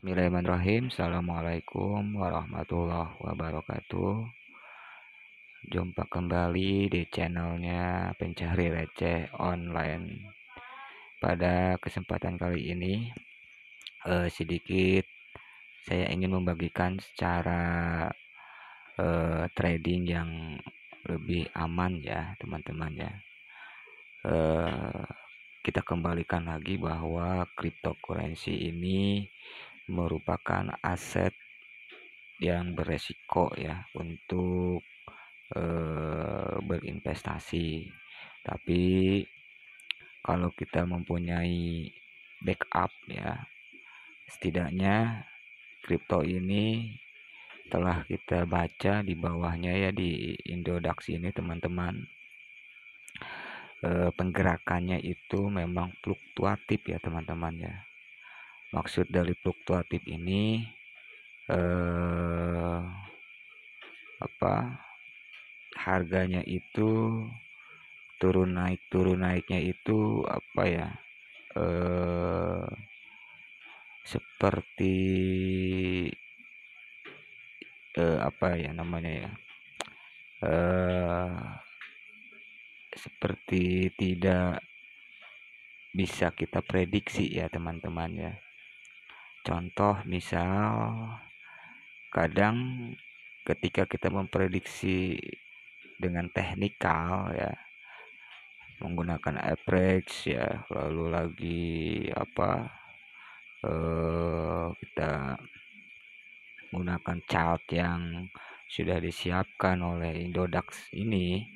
Bismillahirrahmanirrahim. Assalamualaikum warahmatullahi wabarakatuh. Jumpa kembali di channelnya Pencari Receh Online. Pada kesempatan kali ini sedikit saya ingin membagikan secara trading yang lebih aman ya teman-teman ya. Kita kembalikan lagi bahwa cryptocurrency ini merupakan aset yang beresiko ya untuk berinvestasi. Tapi kalau kita mempunyai backup ya, setidaknya kripto ini telah kita baca di bawahnya ya, di Indodax ini teman-teman, penggerakannya itu memang fluktuatif ya teman-teman ya. Maksud dari fluktuatif ini harganya itu turun naiknya itu seperti seperti tidak bisa kita prediksi ya teman-teman ya. Contoh misal kadang ketika kita memprediksi dengan teknikal ya, menggunakan average ya, lalu lagi kita menggunakan chart yang sudah disiapkan oleh Indodax ini.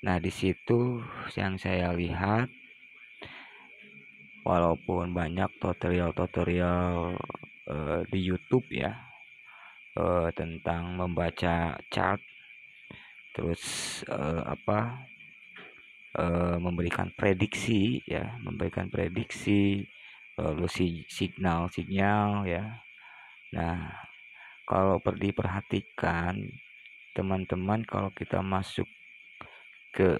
Nah, di situ yang saya lihat, walaupun banyak tutorial di YouTube ya tentang membaca chart, terus memberikan prediksi ya, lalu sinyal ya. Nah, kalau perlu diperhatikan teman-teman, kalau kita masuk ke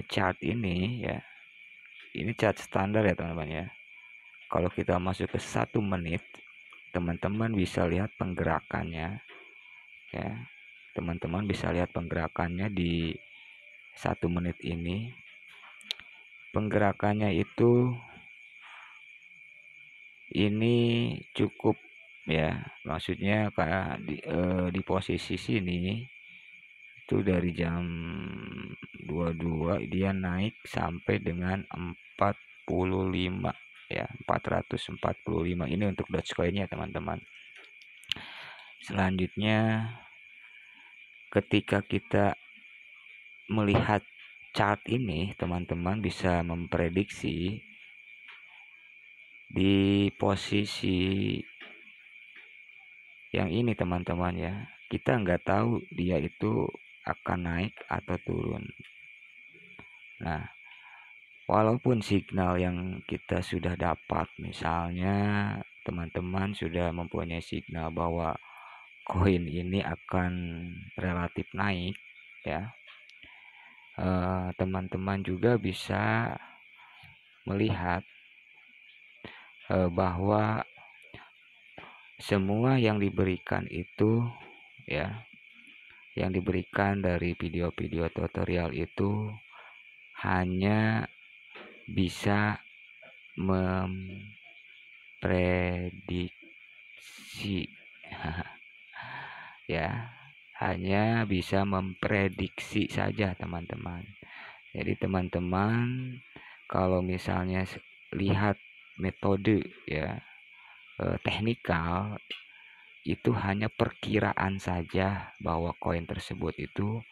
chart ini ya, ini chart standar ya teman-teman ya. Kalau kita masuk ke 1 menit, teman-teman bisa lihat penggerakannya ya. Teman-teman bisa lihat penggerakannya di 1 menit ini. Penggerakannya itu ini cukup ya, maksudnya kayak di posisi sini itu dari jam 22 dia naik sampai dengan 45 ya, 445 ini untuk Dogecoin-nya teman-teman. Selanjutnya ketika kita melihat chart ini, teman-teman bisa memprediksi di posisi yang ini teman-teman ya. Kita nggak tahu dia itu akan naik atau turun. Nah, walaupun signal yang kita sudah dapat, misalnya teman-teman sudah mempunyai signal bahwa koin ini akan relatif naik ya, teman-teman juga bisa melihat bahwa semua yang diberikan itu ya, yang diberikan dari video-video tutorial itu hanya bisa memprediksi ya, hanya bisa memprediksi saja teman-teman. Jadi teman-teman kalau misalnya lihat metode ya teknikal, itu hanya perkiraan saja bahwa koin tersebut itu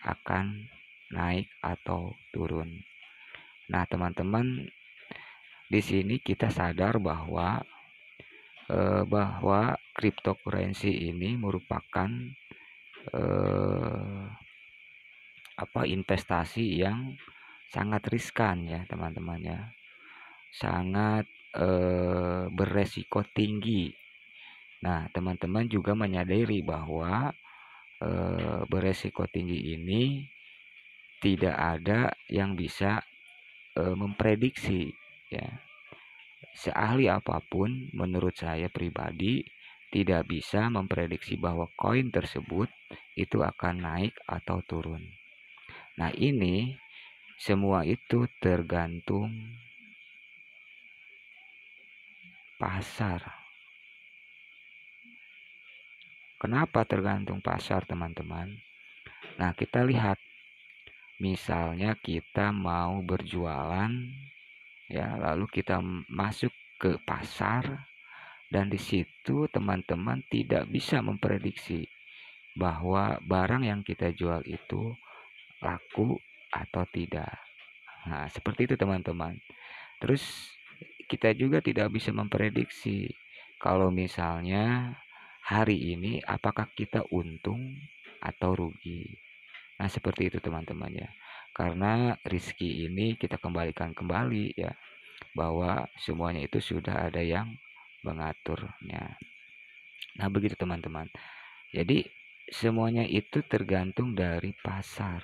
akan naik atau turun. Nah, teman-teman, di sini kita sadar bahwa cryptocurrency ini merupakan investasi yang sangat riskan ya teman-teman ya, sangat beresiko tinggi. Nah, teman-teman juga menyadari bahwa beresiko tinggi ini tidak ada yang bisa memprediksi ya. seahli apapun menurut saya pribadi tidak bisa memprediksi bahwa koin tersebut itu akan naik atau turun. Nah, ini semua itu tergantung pasar. Kenapa tergantung pasar, teman-teman? Nah, kita lihat misalnya kita mau berjualan ya, lalu kita masuk ke pasar dan di situ teman-teman tidak bisa memprediksi bahwa barang yang kita jual itu laku atau tidak. Nah, seperti itu teman-teman. Terus kita juga tidak bisa memprediksi kalau misalnya hari ini apakah kita untung atau rugi. Nah, seperti itu teman-teman ya. Karena rizki ini kita kembalikan kembali ya, bahwa semuanya itu sudah ada yang mengaturnya. Nah, begitu teman-teman. Jadi semuanya itu tergantung dari pasar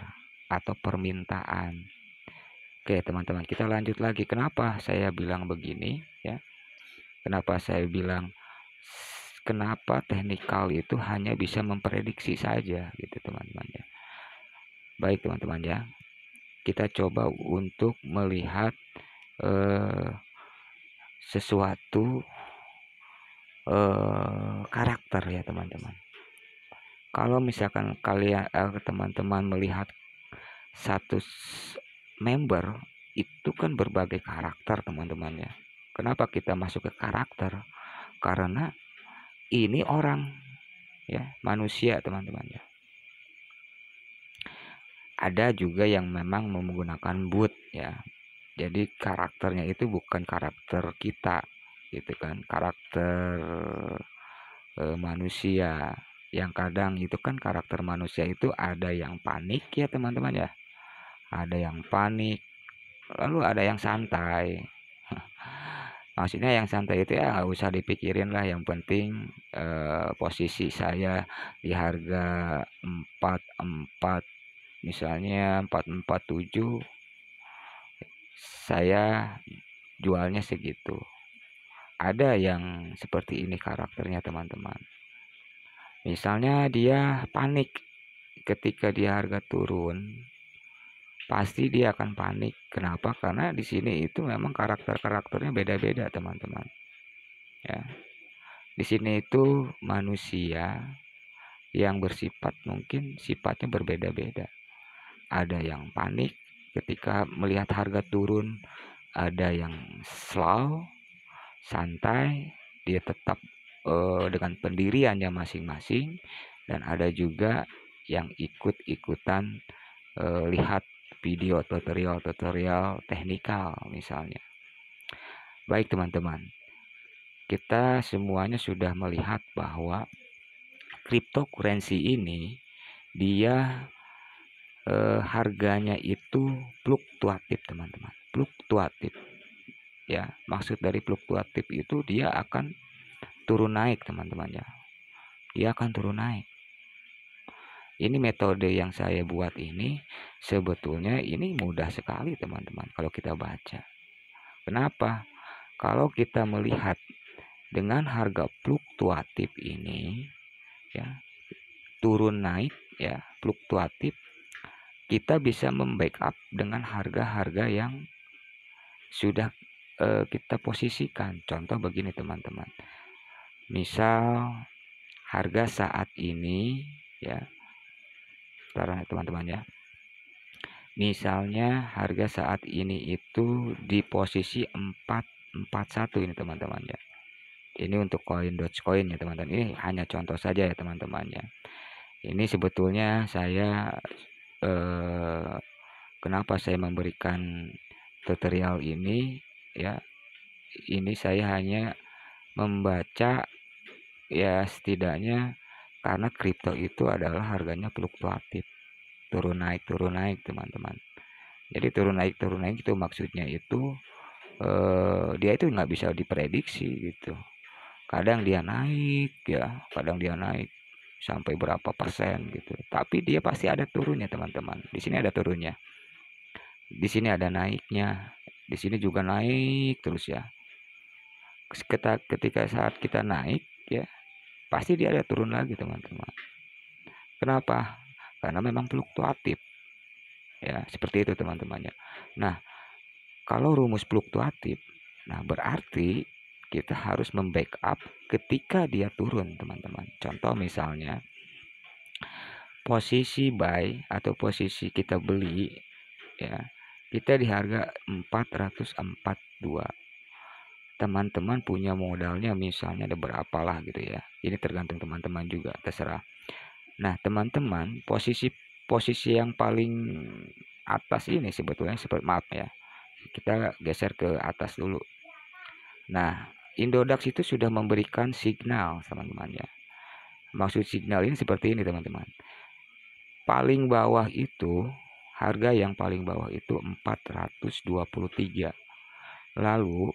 atau permintaan. Oke, teman-teman, kita lanjut lagi. Kenapa saya bilang begini ya? Kenapa saya bilang kenapa teknikal itu hanya bisa memprediksi saja gitu, teman-teman ya. Baik, teman-teman ya. Kita coba untuk melihat sesuatu karakter ya, teman-teman. Kalau misalkan kalian teman-teman melihat satu member itu kan berbagai karakter, teman-teman ya. Kenapa kita masuk ke karakter? Karena ini orang ya, manusia, teman-teman ya. Ada juga yang memang menggunakan boot ya. Jadi karakternya itu bukan karakter kita gitu kan, karakter manusia. Yang kadang itu kan karakter manusia itu ada yang panik ya, teman-teman ya. Ada yang panik, lalu ada yang santai. Maksudnya yang santai itu ya nggak usah dipikirin lah, yang penting posisi saya di harga 44, misalnya 447, saya jualnya segitu. Ada yang seperti ini karakternya, teman-teman. Misalnya dia panik ketika dia harga turun, pasti dia akan panik. Kenapa? Karena di sini itu memang karakternya beda-beda, teman-teman. Ya. Di sini itu manusia yang bersifat mungkin sifatnya berbeda-beda. Ada yang panik ketika melihat harga turun, ada yang slow, santai, dia tetap dengan pendiriannya masing-masing, dan ada juga yang ikut-ikutan lihat video tutorial teknikal misalnya. Baik, teman-teman, kita semuanya sudah melihat bahwa cryptocurrency ini dia harganya itu fluktuatif, teman-teman. Fluktuatif ya, maksud dari fluktuatif itu dia akan turun naik, teman-teman ya. Dia akan turun naik. Ini metode yang saya buat ini sebetulnya ini mudah sekali, teman-teman, kalau kita baca. Kenapa? Kalau kita melihat dengan harga fluktuatif ini ya, turun naik ya, fluktuatif, kita bisa membackup dengan harga-harga yang sudah kita posisikan. Contoh begini, teman-teman. Misal harga saat ini ya, teman-teman ya. Misalnya harga saat ini itu di posisi 441 ini, teman-teman ya. Ini untuk koin Dogecoin ya, teman-teman. Ini hanya contoh saja ya, teman-teman ya. Ini sebetulnya saya kenapa saya memberikan tutorial ini ya. Ini saya hanya membaca ya, setidaknya karena kripto itu adalah harganya fluktuatif, turun naik, teman-teman. Jadi turun naik itu maksudnya itu dia itu nggak bisa diprediksi gitu. Kadang dia naik ya, kadang dia naik sampai berapa persen gitu, tapi dia pasti ada turunnya, teman-teman. Di sini ada turunnya, di sini ada naiknya, di sini juga naik terus ya. ketika saat kita naik ya, pasti dia ada turun lagi teman-teman. Kenapa? Karena memang fluktuatif ya, seperti itu teman-teman ya. Nah, kalau rumus fluktuatif, nah berarti kita harus membackup ketika dia turun teman-teman. Contoh misalnya posisi buy atau posisi kita beli ya, kita di harga 442. Teman-teman punya modalnya misalnya ada berapa lah gitu ya, ini tergantung teman-teman juga, terserah. Nah teman-teman, posisi yang paling atas ini sebetulnya, maaf ya, kita geser ke atas dulu. Nah Indodax itu sudah memberikan signal teman-teman ya. Maksud signal ini seperti ini teman-teman, paling bawah itu, harga yang paling bawah itu 423. Lalu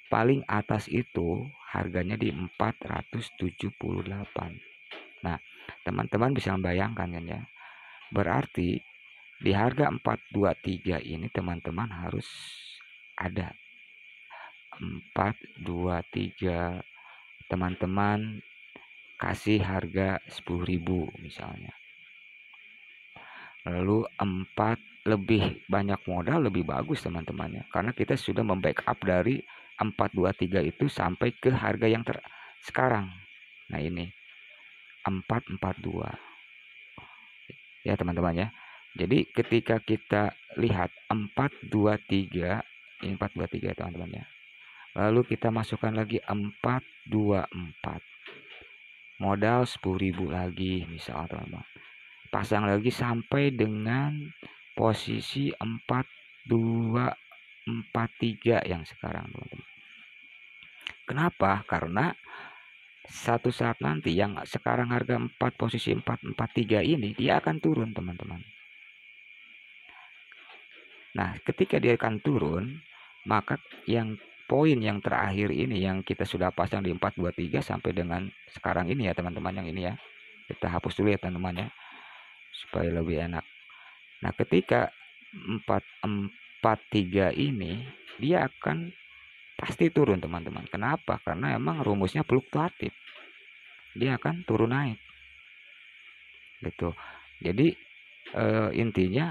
paling atas itu harganya di 478. Nah, teman-teman bisa membayangkan kan ya. Berarti di harga 423 ini teman-teman harus ada 423. Teman-teman kasih harga 10.000 misalnya. Lalu 4 lebih banyak modal lebih bagus teman-teman ya. Karena kita sudah membackup dari 423 itu sampai ke harga yang sekarang. Nah ini 442 ya teman-teman ya. Jadi ketika kita lihat 423, ini 423 teman-teman ya. Lalu kita masukkan lagi 424. Modal 10.000 lagi misalnya teman-teman. Pasang lagi sampai dengan posisi 4243 yang sekarang teman-teman. Kenapa? Karena satu saat nanti yang sekarang harga 4 posisi 443 ini dia akan turun teman-teman. Nah ketika dia akan turun, maka yang poin yang terakhir ini yang kita sudah pasang di 423 sampai dengan sekarang ini ya teman-teman, yang ini ya, kita hapus dulu ya teman-teman ya supaya lebih enak. Nah ketika 443 ini dia akan pasti turun teman-teman. Kenapa? Karena emang rumusnya fluktuatif, dia akan turun naik gitu. Jadi intinya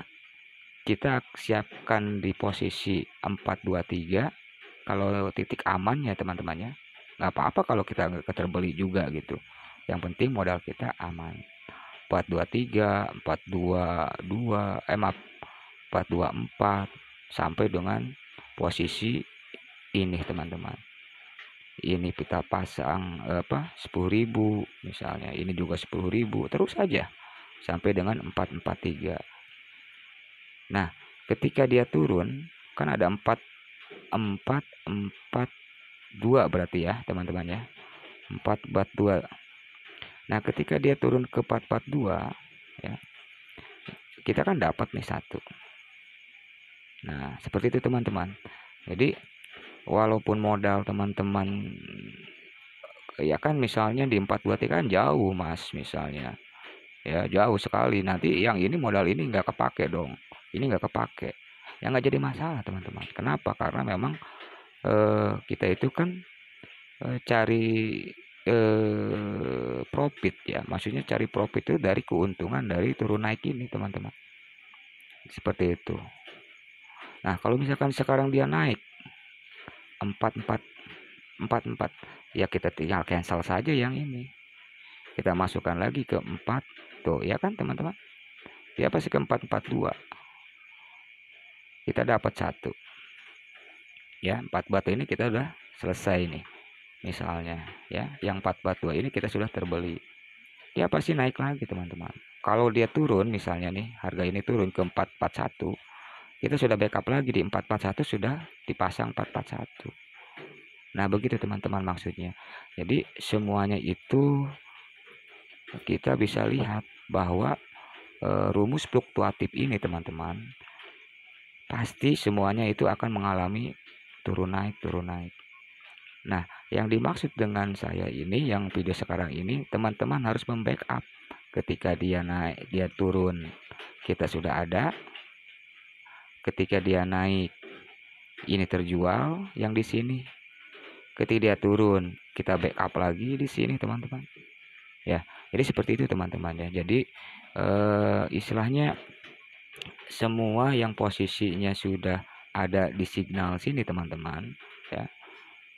kita siapkan di posisi 423 kalau titik aman ya teman-teman ya. Nggak apa-apa kalau kita nggak terbeli juga gitu, yang penting modal kita aman. 423, 422, maaf 424 sampai dengan posisi ini teman-teman. Ini kita pasang 10.000 misalnya, ini juga 10.000, terus saja sampai dengan 443. Nah ketika dia turun kan ada 442 berarti ya teman-teman ya, 442. Nah ketika dia turun ke 442 ya, kita kan dapat nih satu. Nah seperti itu teman-teman. Jadi walaupun modal teman-teman ya kan misalnya di 423 kan jauh mas misalnya ya, jauh sekali, nanti yang ini modal ini nggak kepake dong, ini nggak kepake ya, nggak jadi masalah teman-teman. Kenapa? Karena memang kita itu kan cari profit ya, maksudnya cari profit itu dari keuntungan dari turun naik ini teman-teman, seperti itu. Nah kalau misalkan sekarang dia naik 44 ya, kita tinggal cancel saja yang ini, kita masukkan lagi ke 4 tuh ya kan teman-teman ya, pasti ke 442 kita dapat satu ya. 4 batu ini kita udah selesai nih misalnya ya, yang 4 batu ini kita sudah terbeli ya, pasti naik lagi teman-teman. Kalau dia turun misalnya nih, harga ini turun ke 441, kita sudah backup lagi di 441, sudah dipasang 441. Nah begitu teman-teman maksudnya. Jadi semuanya itu kita bisa lihat bahwa rumus fluktuatif ini teman-teman, pasti semuanya itu akan mengalami turun naik turun naik. Nah yang dimaksud dengan saya ini, yang video sekarang ini, teman-teman harus membackup ketika dia naik dia turun kita sudah ada, ketika dia naik ini terjual yang di sini, Ketika dia turun, kita backup lagi di sini teman-teman. Ya, jadi seperti itu teman-teman ya. Jadi istilahnya semua yang posisinya sudah ada di signal sini teman-teman ya.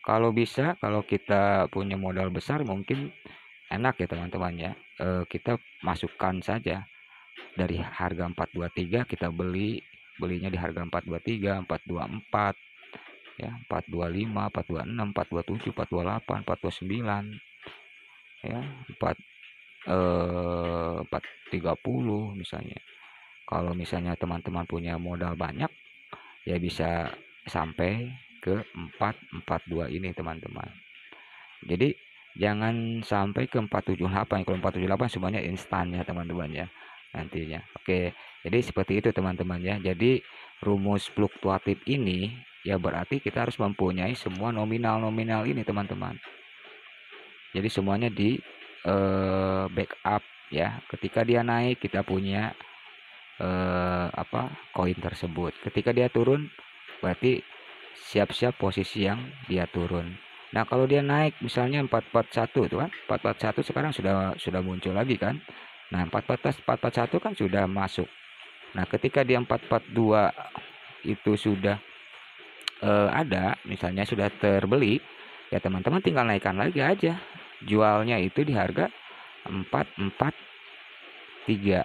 Kalau bisa, kalau kita punya modal besar mungkin enak ya teman-teman ya. Kita masukkan saja dari harga 423 kita belinya di harga 423, 424 ya, 425, 426, 427, 428, 429 ya, 430 misalnya. Kalau misalnya teman-teman punya modal banyak ya bisa sampai ke 442 ini teman-teman. Jadi jangan sampai ke 478. Kalau 478 semuanya instan ya teman-teman ya nantinya. Oke, jadi seperti itu teman-teman ya. Jadi rumus fluktuatif ini ya berarti kita harus mempunyai semua nominal-nominal ini teman-teman. Jadi semuanya di backup ya. Ketika dia naik kita punya koin tersebut. Ketika dia turun berarti siap-siap posisi yang dia turun. Nah, kalau dia naik misalnya 441 itu kan, 441 sekarang sudah muncul lagi kan. Nah, 441 kan sudah masuk. Nah, ketika dia 442 itu sudah ada, misalnya sudah terbeli, ya teman-teman tinggal naikkan lagi aja. Jualnya itu di harga 443.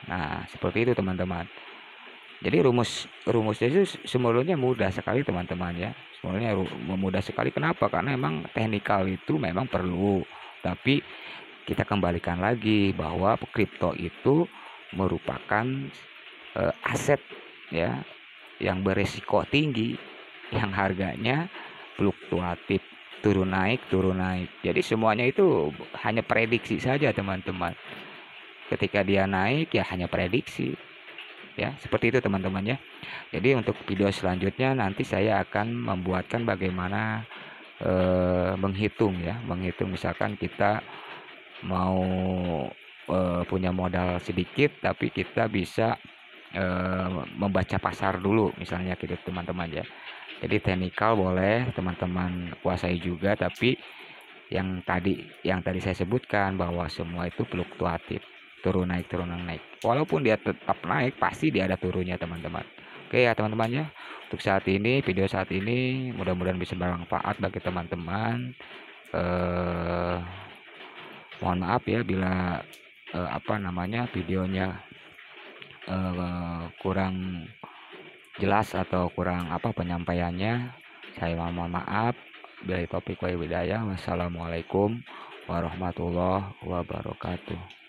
Nah, seperti itu teman-teman. Jadi rumusnya itu sebenarnya mudah sekali teman-teman ya. Sebenarnya mudah sekali. Kenapa? Karena emang teknikal itu memang perlu. Tapi kita kembalikan lagi bahwa kripto itu merupakan aset ya yang beresiko tinggi, yang harganya fluktuatif, turun naik, turun naik. Jadi semuanya itu hanya prediksi saja teman-teman. Ketika dia naik ya hanya prediksi. Ya, seperti itu teman-teman ya. Jadi untuk video selanjutnya nanti saya akan membuatkan bagaimana menghitung ya, menghitung misalkan kita mau punya modal sedikit tapi kita bisa membaca pasar dulu misalnya gitu teman-teman ya. Jadi teknikal boleh teman-teman kuasai juga, tapi yang tadi saya sebutkan bahwa semua itu fluktuatif, turun naik walaupun dia tetap naik pasti dia ada turunnya teman-teman. Oke ya teman-teman ya, untuk saat ini video saat ini mudah-mudahan bisa bermanfaat bagi teman-teman. Mohon maaf ya bila videonya kurang jelas atau kurang penyampaiannya. Saya mohon maaf. Bila topik wa hidayah. Wassalamualaikum warahmatullahi wabarakatuh.